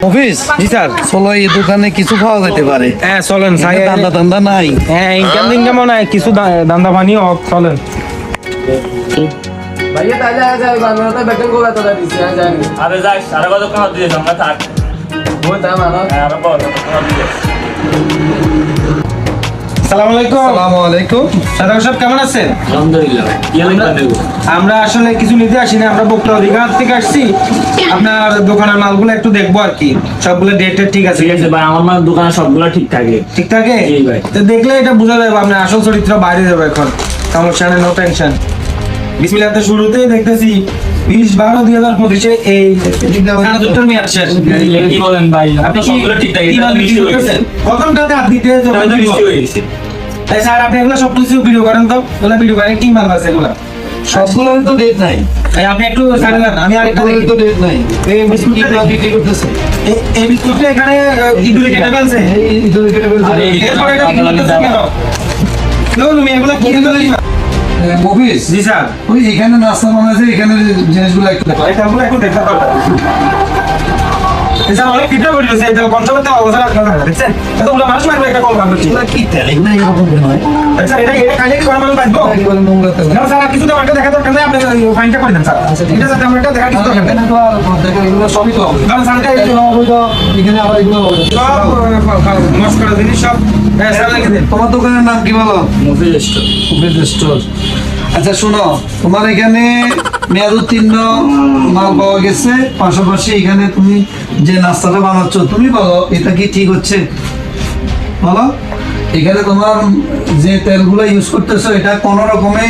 Office জি sir. চলো এই দোকানে কিছু পাওয়া যেতে পারে। হ্যাঁ চলেন এখানে দান্দা টান্দা নাই। হ্যাঁ ইনকামও নাই, কিছু দান্দা পানি হোক, চলেন। भैया ताजा आ जाए बार में बैठन को बता दा दिस आ जाएंगे अरे जा सारा बात कहाँ दिए हमने था वो था मानो अरे बहुत कहाँ दिए আসসালামু আলাইকুম। আসসালামু আলাইকুম। সাদাক সাহেব কেমন আছেন? अल्हम्दुलिल्लाह ये लेकर देखो আমরা আসলে কিছু নিতে আসি না, আমরা বক্তা অধিকার থেকে আসছি। আপনার দোকানের মালগুলো একটু দেখবো আর কি, সবগুলো ডেটের ঠিক আছে? ঠিক আছে ভাই, আমার মানে দোকানে সবগুলো ঠিক থাকে। ঠিক থাকে? জি ভাই। তো দেখলে এটা বোঝা যাবে আপনার আসল চরিত্র বাইরে যাবে এখন। সমস্যা নেই, নো টেনশন। বিসমিল্লাহ, তো শুরুতেই দেখতেছি 20/12/2025 এই দুটোর মেয়াদ শেষ। কি বলেন ভাই, আপনি আপনার কি সবগুলো ঠিক থাকে। কি মাল বিক্রি করতেছেন? প্রথমটাতে হাত দিতে যখন এটা দিব। মিষ্টি হয়ে গেছে। তাই স্যার আপনি এগুলো সব কিছু ভিডিও করেন তো, এগুলো ভিডিও করেন, কি মাল আছে এগুলো? সবগুলোর তো ডেট নাই। তাই আপনি একটু ছাড়েন, আমি আরেকটা সবগুলোর তো ডেট নাই। এই বিস্কুটটা কি বিক্রি করতেছে? এই বিস্কুটটা এখানে ইঁদুরে কেটে ফেলছে। এই ইঁদুরে কেটে ফেলছে। আরে, এরপরে এটা বিক্রি করতেছে কেন? নো, তুমি এগুলো কি এগুলো দিবা? অফিস জি স্যার। ওই এখানে নাস্তা বানাইছে, এখানে জিনিসগুলো একটু দেখো। এগুলো একটু দেখা দরকার। স্যার অনেক ফিটা করে দিয়েছে, এটা পঞ্চমতে অবস্থা আপনারা দেখছেন? এতগুলো মানুষ মারবে একটা কম কাজ এগুলো কি তেল? এগুলো এরকম নয়। স্যার এটা খাইলে কি করা মানুষ বাঁচবো? একেবারে নোংরা তেল। না স্যার, কিছু তো আমাকে দেখা দরকার নেই, আপনি ফাইনটা করে দেন স্যার। এটা যাতে আমরা এটা দেখা কিছু দরকার নেই। এখানে তো আর দেখো, এগুলো সবই তো হবে। কারণ স্যার এটা এগুলো অবৈধ, এখানে আবার এগুলো অবৈধ। সব মস্করা জিনিস সব। হ্যাঁ স্যার লিখে দিন। তোমার দোকানের নাম কি বলো? মুফিজ স্টোর। Office store. আচ্ছা শোনো, তোমার এখানে মেয়াদ উত্তীর্ণ মাল পাওয়া গেছে, পাশাপাশি এখানে তুমি যে নাস্তাটা বানাচ্ছ, তুমি বলো এটা কি ঠিক হচ্ছে? বলো, এখানে তোমার যে তেলগুলো ইউজ করতেছো এটা কোনো রকমে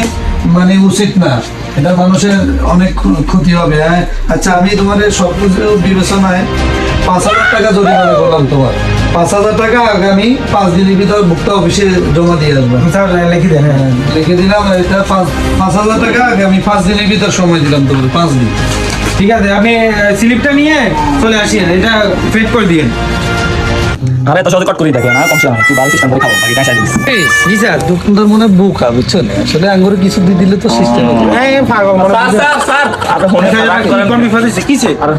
মানে উচিত না, এটা মানুষের অনেক ক্ষতি হবে। হ্যাঁ আচ্ছা, আমি তোমার সব কিছু বিবেচনায় 5,000 টাকা জরিমানা করলাম তোমার। 5,000 টাকা আগামী 5 দিনের ভিতর ভুক্তা অফিসে জমা দিয়ে আসবে। স্যার লিখে দেন। হ্যাঁ লিখে দিলাম, এটা 5,000 টাকা আগামী 5 দিনের ভিতর সময় দিলাম তোমার, 5 দিন। ঠিক আছে, আপনি স্লিপটা নিয়ে চলে আসেন, এটা ফেড করে দিন। আরে তো সহজে কট করে দেখে না, কমছে না, তুই ভালো সিস্টেম করে খাবো, এটা চাই দিস। G sir. দোকানদার মনে হয় বোকা, বুঝছো না? আসলে আঙ্গুরে কিছু দিয়ে দিলে তো সিস্টেম হবে। এই পাগল মনে হয়। স্যার স্যার আপনি ফোনে রাগ করেন কোন বিপদ হয়েছে? কিসে? আরে